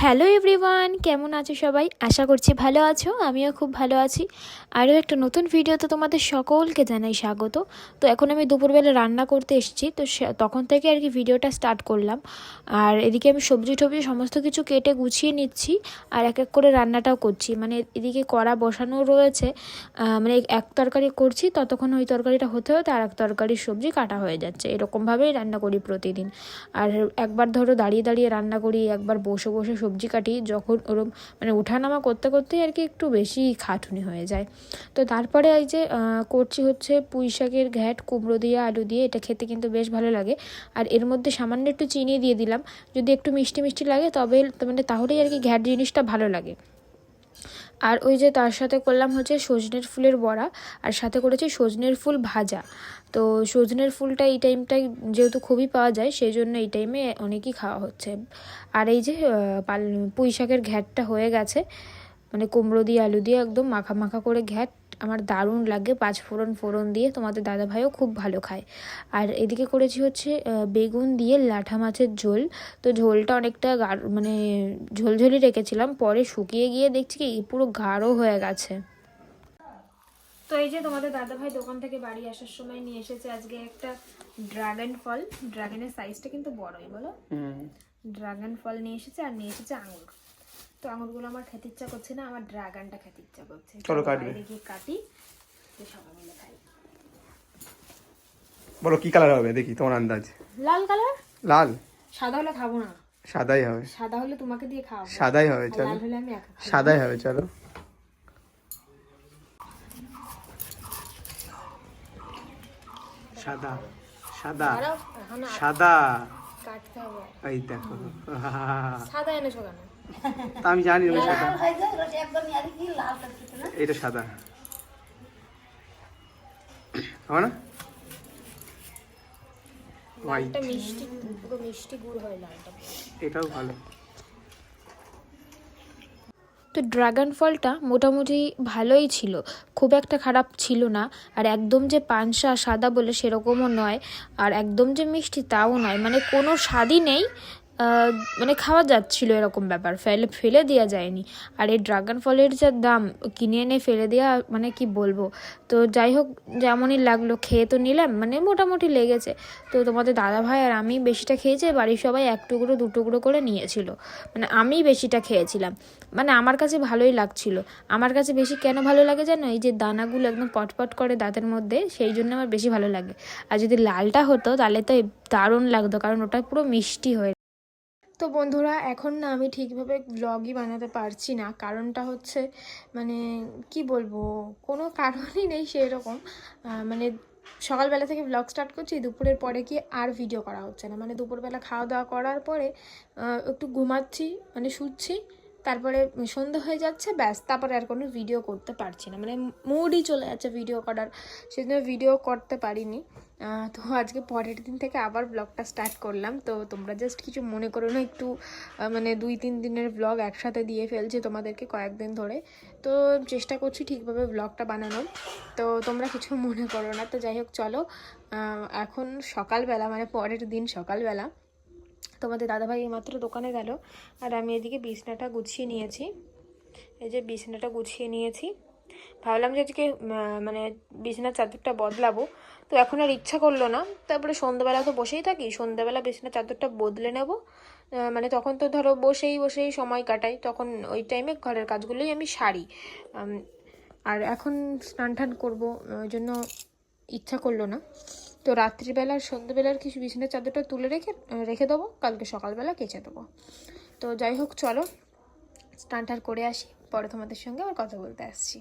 Hello everyone, কেমন আছো সবাই? আশা করছি ভালো আছো। আমিও খুব ভালো আছি। আরও একটা নতুন ভিডিওতে তোমাদের সকলকে জানাই স্বাগত। তো এখন আমি দুপুরবেলা রান্না করতে এসেছি, তো তখন থেকে আর কি ভিডিওটা স্টার্ট করলাম। আর এদিকে আমি সবজি টবজি সমস্ত কিছু কেটে গুছিয়ে নিচ্ছি, আর এক এক করে রান্নাটাও করছি। মানে এদিকে কড়া বসানো রয়েছে, মানে এক তরকারি করছি, ততক্ষণ ওই তরকারিটা হতে হতে আর এক তরকারির সবজি কাটা হয়ে যাচ্ছে। এরকমভাবেই রান্না করি প্রতিদিন। আর একবার ধরো দাঁড়িয়ে দাঁড়িয়ে রান্না করি, একবার বসে বসে সবজি কাটি, যখন ওরম মানে ওঠানামা করতে করতেই আর কি একটু বেশি খাটুনি হয়ে যায়। তো তারপরে এই যে করছি হচ্ছে পুঁই শাকের ঘ্যাট, কুমড়ো দিয়ে আলু দিয়ে। এটা খেতে কিন্তু বেশ ভালো লাগে। আর এর মধ্যে সামান্য একটু চিনি দিয়ে দিলাম, যদি একটু মিষ্টি মিষ্টি লাগে তবে মানে তাহলেই আর কি ঘ্যাট জিনিসটা ভালো লাগে। আর ওই যে তার সাথে করলাম হচ্ছে সজনের ফুলের বড়া, আর সাথে করেছি সজনের ফুল ভাজা। তো সজনের ফুলটা এই টাইমটায় যেহেতু খুবই পাওয়া যায়, সেই জন্য এই টাইমে অনেকই খাওয়া হচ্ছে। আর এই যে পুঁই শাকের ঘ্যাটটা হয়ে গেছে, মানে কুমড়ো দিয়ে আলু দিয়ে একদম মাখা মাখা করে ঘ্যাট আমার দারুণ লাগে, পাঁচ ফোড়ন দিয়ে। তোমাদের দাদাভাইও খুব ভালো খায়। আর এদিকে করেছি হচ্ছে বেগুন দিয়ে লাঠা মাছের ঝোল। তো ঝোলটা অনেকটা মানে ঝোলঝোলই রেখেছিলাম, পরে শুকিয়ে গিয়ে দেখছি কি পুরো গাঢ় হয়ে গেছে। তো এই যে তোমাদের দাদাভাই দোকান থেকে বাড়ি আসার সময় নিয়ে এসেছে আজকে একটা ড্রাগন ফল। ড্রাগনের সাইজটা কিন্তু বড়ই, বলো। ড্রাগন ফল নিয়ে এসেছে, আর নিয়ে এসেছে আঙুর। তো আঙুরগুলো আমার খেতে ইচ্ছা করছে না, আমার ড্রাগনটা খেতে ইচ্ছা করছে। চলো কাটবে, দেখি কাটি, তো সবাই মিলে খাই। বলো কি কালার হবে দেখি তোমার আন্দাজ। লাল কালার। লাল? সাদা হলে খাবো না। সাদাই হবে। সাদা হলে তোমাকে দিয়ে খাওয়াবো। সাদাই হবে, চলো। লাল হলে আমি একা খাবো। সাদাই হবে, চলো। সাদা সাদা সাদা। কাটতে হবে। এই দেখো, সাদা এনেছো কেন? তা আমি জানি না সাদা। এটা সাদা হবে না? লালটা মিষ্টি, পুরো মিষ্টি গুড় হয় লালটা। এটাও ভালো। তো ড্রাগন ফলটা মোটামুটি ভালোই ছিল, খুব একটা খারাপ ছিল না। আর একদম যে পানসা সাদা বলে সেরকমও নয়, আর একদম যে মিষ্টি তাও নয়, মানে কোনো স্বাদই নেই। মানে খাওয়া যাচ্ছিল এরকম ব্যাপার, ফেলে দেওয়া যায়নি। আর এই ড্রাগন ফলের যা দাম, কিনে এনে ফেলে দেওয়া মানে কি বলবো। তো যাই হোক, যেমনই লাগলো খেয়ে তো নিলাম, মানে মোটামুটি লেগেছে। তো তোমাদের দাদাভাই আর আমি বেশিটা খেয়েছে, বাড়ির সবাই এক টুকরো দু টুকরো করে নিয়েছিল। মানে আমি বেশিটা খেয়েছিলাম, মানে আমার কাছে ভালোই লাগছিল। আমার কাছে বেশি কেন ভালো লাগে জানো? এই যে দানাগুলো একদম পটপট করে দাঁতের মধ্যে, সেই জন্য আমার বেশি ভালো লাগে। আর যদি লালটা হতো তাহলে তো দারুণ লাগতো, কারণ ওটা পুরো মিষ্টি হয়ে। তো বন্ধুরা, এখন না আমি ঠিকভাবে ব্লগই বানাতে পারছি না। কারণটা হচ্ছে মানে কি বলবো, কোনো কারণই নেই সেরকম। মানে সকালবেলা থেকে ব্লগ স্টার্ট করছি, দুপুরের পরে কি আর ভিডিও করা হচ্ছে না। মানে দুপুরবেলা খাওয়া দাওয়া করার পরে একটু ঘুমাচ্ছি, মানে শুচ্ছি, তারপরে সন্ধ্যা হয়ে যাচ্ছে, ব্যাস, তারপরে আর কোনো ভিডিও করতে পারছি না। মানে মুডই চলে যাচ্ছে ভিডিও করার, সেজন্য ভিডিও করতে পারিনি। তো আজকে পরের দিন থেকে আবার ব্লগটা স্টার্ট করলাম। তো তোমরা জাস্ট কিছু মনে করো না, একটু মানে 2-3 দিনের ব্লগ একসাথে দিয়ে ফেলছি তোমাদেরকে কয়েকদিন ধরে। তো চেষ্টা করছি ঠিকভাবে ব্লগটা বানানোর, তো তোমরা কিছু মনে করো না। তো যাই হোক, চলো। এখন সকালবেলা, মানে পরের দিন সকালবেলা, তোমাদের দাদাভাই এইমাত্র দোকানে গেল, আর আমি এদিকে বিছনাটা গুছিয়ে নিয়েছি। এই যে বিছনাটা গুছিয়ে নিয়েছি, ভাবলাম যে আজকে মানে বিছানার চাদরটা বদলাবো। তো এখন আর ইচ্ছা করলো না। তারপরে সন্ধ্যাবেলা তো বসেই থাকি, সন্ধ্যাবেলা বিছানার চাদরটা বদলে নেব। মানে তখন তো ধরো বসেই সময় কাটাই, তখন ওই টাইমে ঘরের কাজগুলোই আমি সারি। আর এখন স্নান টান করবো, ওই জন্য ইচ্ছা করলো না। তো রাত্রিবেলার সন্ধ্যাবেলার কিছু বিছানার চাদরটা তুলে রেখে দেবো, কালকে সকালবেলা কেচে দেবো। তো যাই হোক, চলো স্নান টান করে আসি, পরে তোমাদের সঙ্গে আবার কথা বলতে আসছি।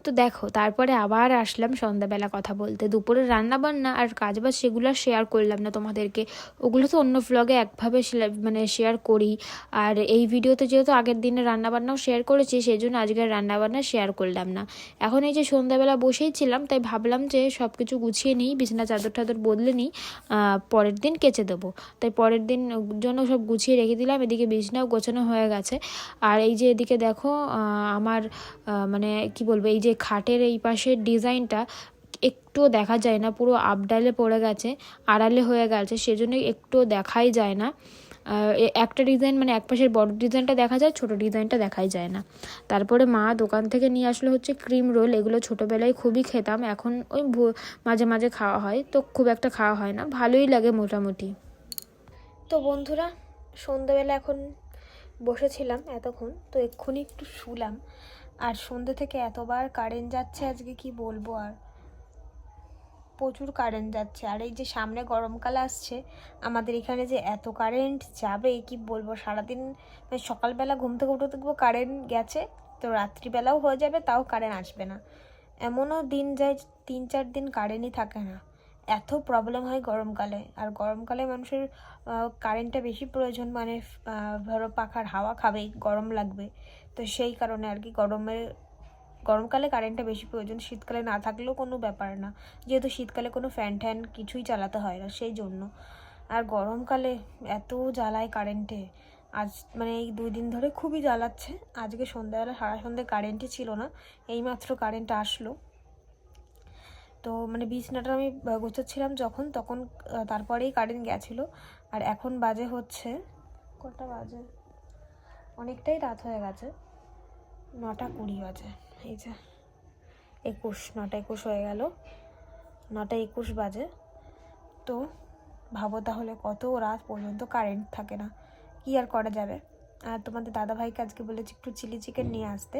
তো দেখো, তারপরে আবার আসলাম সন্ধ্যাবেলা কথা বলতে। দুপুরের রান্নাবান্না আর কাজবাজ সেগুলো শেয়ার করলাম না তোমাদেরকে, ওগুলো তো অন্য ভ্লগে একভাবে মানে শেয়ার করি। আর এই ভিডিওতে যেহেতু আগের দিনের রান্নাবান্নাও শেয়ার করেছি, সেই জন্য আজকের রান্নাবান্না শেয়ার করলাম না। এখন এই যে সন্ধ্যাবেলা বসেই ছিলাম, তাই ভাবলাম যে সব কিছু গুছিয়ে নিই, বিছানা চাদর টাদর বদলে নিই, পরের দিন কেচে দেবো। তাই পরের দিন জন্য সব গুছিয়ে রেখে দিলাম। এদিকে বিছানাও গোছানো হয়ে গেছে। আর এই যে এদিকে দেখো, আমার মানে কি বলবো, এই যে খাটের এই পাশের ডিজাইনটা একটুও দেখা যায় না, পুরো আপডালে পড়ে গেছে, আড়ালে হয়ে গেছে, সেজন্য একটুও দেখাই যায় না। একটা ডিজাইন মানে এক পাশের বড় ডিজাইনটা দেখা যায়, ছোট ডিজাইনটা দেখাই যায় না। তারপরে মা দোকান থেকে নিয়ে আসলো হচ্ছে ক্রিম রোল। এগুলো ছোটোবেলায় খুবই খেতাম, এখন ওই মাঝে মাঝে খাওয়া হয়, তো খুব একটা খাওয়া হয় না, ভালোই লাগে মোটামুটি। তো বন্ধুরা, সন্ধ্যাবেলা এখন বসেছিলাম এতক্ষণ, তো এক্ষুনি একটু শুলাম। আর সন্ধ্যে থেকে এতবার কারেন্ট যাচ্ছে আজকে কি বলবো, আর প্রচুর কারেন্ট যাচ্ছে। আর এই যে সামনে গরমকাল আসছে, আমাদের এখানে যে এত কারেন্ট যাবে কি বলবো, সারাদিন মানে সকালবেলা ঘুম থেকে উঠে দেখবো কারেন্ট গেছে, তো রাত্রিবেলাও হয়ে যাবে, তাও কারেন্ট আসবে না। এমনও দিন যায় 3-4 দিন কারেন্টই থাকে না, এত প্রবলেম হয় গরমকালে। আর গরমকালে মানুষের কারেন্টটা বেশি প্রয়োজন, মানে ধরো পাখার হাওয়া খাবেই, গরম লাগবে, তো সেই কারণে আর কি গরমকালে কারেন্টটা বেশি প্রয়োজন। শীতকালে না থাকলেও কোনো ব্যাপার না, যেহেতু শীতকালে কোনো ফ্যান ট্যান কিছুই চালাতে হয় না, সেই জন্য। আর গরমকালে এত জ্বালায় কারেন্টে, আজ মানে এই 2 দিন ধরে খুবই জ্বালাচ্ছে। আজকে সন্ধ্যাবেলা সারা সন্ধ্যে কারেন্টই ছিল না, এইমাত্র কারেন্ট আসলো। তো মানে বিছনাটা আমি গোছাচ্ছিলাম তখন তারপরেই কারেন্ট গেছিলো। আর এখন বাজে হচ্ছে কটা বাজে, অনেকটাই রাত হয়ে গেছে, 9:20 বাজে। এই যে 9:21 হয়ে গেল, 9:21 বাজে। তো ভাবো তাহলে কত রাত পর্যন্ত কারেন্ট থাকে না, কি আর করা যাবে। আর তোমাদের দাদাভাইকে আজকে বলেছি একটু চিলি চিকেন নিয়ে আসতে,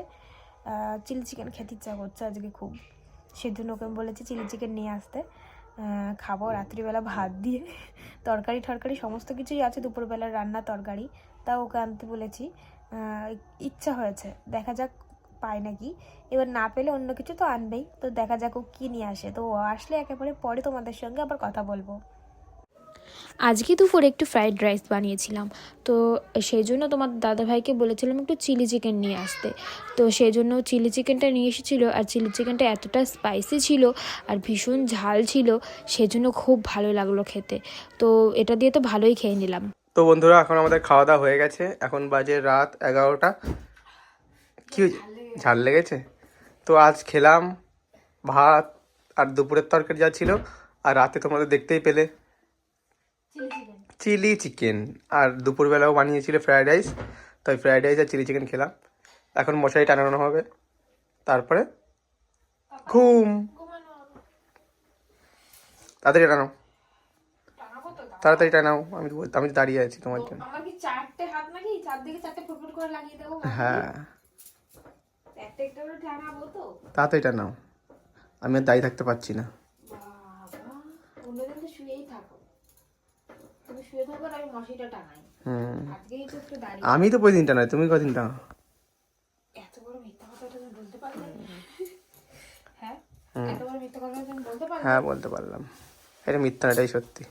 চিলি চিকেন খেতে ইচ্ছা করছে আজকে খুব, সেজন্য ওকে বলেছি চিলি চিকেন নিয়ে আসতে, খাবো রাত্রিবেলা ভাত দিয়ে। তরকারি সমস্ত কিছুই আছে, দুপুরবেলার রান্না তরকারি, তাও ওকে আনতে বলেছি। ইচ্ছা হয়েছে, দেখা যাক পায় নাকি, এবার না পেলে অন্য কিছু তো আনবেই, তো দেখা যাক ও কী নিয়ে আসে। তো ও আসলে একেবারে পরে তোমাদের সঙ্গে আবার কথা বলবো। আজকে দুপুরে একটু ফ্রাইড রাইস বানিয়েছিলাম, তো সেই জন্য তোমার দাদাভাইকে বলেছিলাম একটু চিলি চিকেন নিয়ে আসতে, তো সেই জন্য চিলি চিকেনটা নিয়ে এসেছিলো। আর চিলি চিকেনটা এতটা স্পাইসি ছিল আর ভীষণ ঝাল ছিল, সেজন্য খুব ভালো লাগলো খেতে, তো এটা দিয়ে তো ভালোই খেয়ে নিলাম। তো বন্ধুরা, এখন আমাদের খাওয়া দাওয়া হয়ে গেছে, এখন বাজে রাত 11টা। কি হয়েছে? ঝাল লেগেছে? তো আজ খেলাম ভাত আর দুপুরের তরকারি যা ছিল, আর রাতে তোমাদের দেখতেই পেলে চিলি চিকেন, আর দুপুরবেলাও বানিয়েছিল ফ্রায়েড রাইস, তাই ফ্রায়েড রাইস আর চিলি চিকেন খেলাম। এখন মশারি টানানো হবে, তারপরে ঘুম। তাড়াতাড়ি টানাও, তাড়াতাড়ি টানাও, আমি দাঁড়িয়ে আছি তোমার জন্য। আমার কি 4টে হাত নাকি, চারদিকে 4টে ফুটফুট করে লাগিয়ে দেবো? হ্যাঁ, একটা একটা করে টানাবো তো। তাড়াতাড়ি টানাও, আমি আর দাঁড়িয়ে থাকতে পারছি না। বাবা, অন্যদিন তো শুয়েই থাকো, তুমি শুয়ে থাকো আর আমি মশারিটা টানাই। আজকেই তো একটু দাঁড়িয়ে। আমি তো প্রতিদিন টানাই, তুমি কদিন টানো? এত বড় মিথ্যা কথা তুমি বলতে পারলে? হ্যাঁ, এত বড় মিথ্যা কথা তুমি বলতে পারলে? হ্যাঁ, বলতে পারলাম, এটা মিথ্যা না, এটাই সত্যি।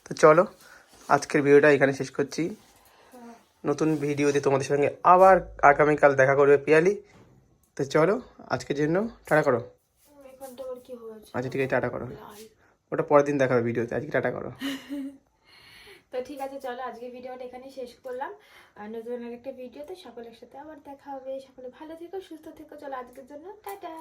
তো চলো, আজকের ভিডিওটা এখানে শেষ করছি। নতুন ভিডিওতে তোমাদের সঙ্গে আবার আগামীকাল দেখা করবে পিয়ালি। তো চলো, আজকের জন্য টাটা করো। আচ্ছা ঠিক আছে, টাটা করো, ওটা পরের দিন দেখাবে ভিডিওতে, আজকে টাটা করো। তো ঠিক আছে, চলো আজকে ভিডিওটা এখানে শেষ করলাম, আর নতুন আরেকটা ভিডিওতে সকলের সাথে আবার দেখা হবে। সকলে ভালো থেকো, সুস্থ থেকো। চলো আজকের জন্য টাটা।